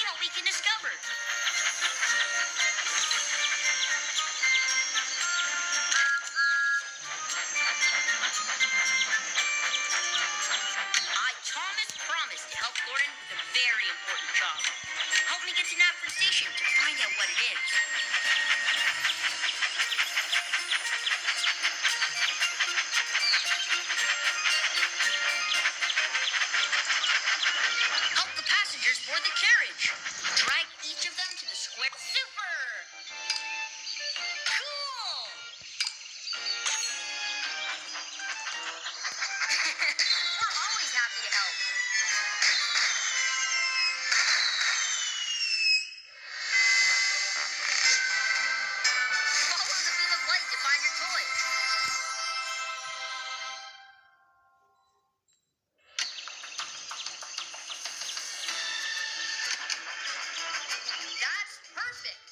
see what we can discover. Thomas promised to help Gordon with a very important job. Help me get to Knapford Station to find out what it is. Help the passengers board the carriage. Drag each of them to the square. Super! Cool! We're always happy to help. Follow the beam of light to find your toy. That's perfect.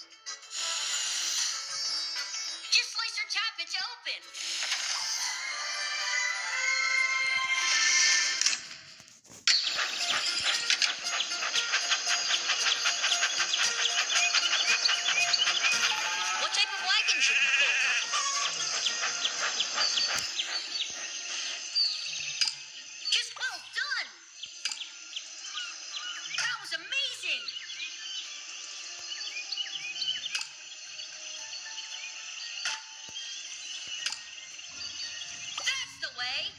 Just slice or tap it to open. What type of wagon should we pull? Just well done! That was amazing! That's the way!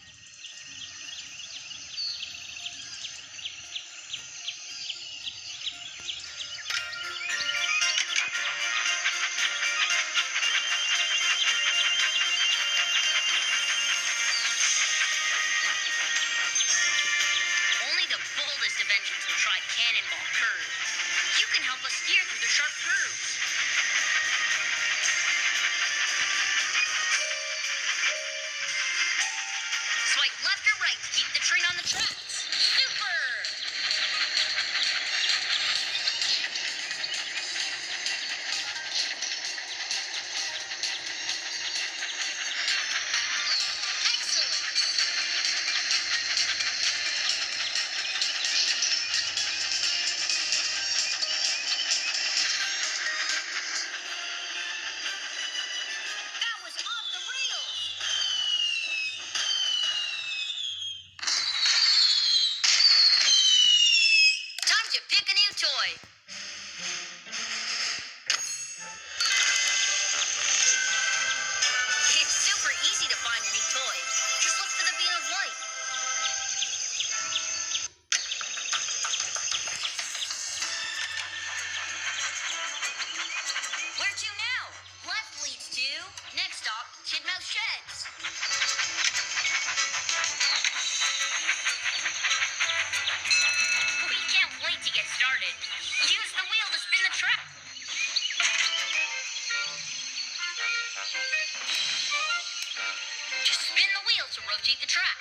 Only the boldest inventions will try Cannonball Curve. You can help us steer through the sharp curves. Swipe left or right to keep the train on the tracks. Super! Excellent! That was off the rails! Time to pick a new toy. It's super easy to find a new toy. Just look for the beam of light. Where to now? Left leads to next stop, Tidmouth Sheds. We can't wait to get started. Use the wheel to spin the track. Just spin the wheel to rotate the track.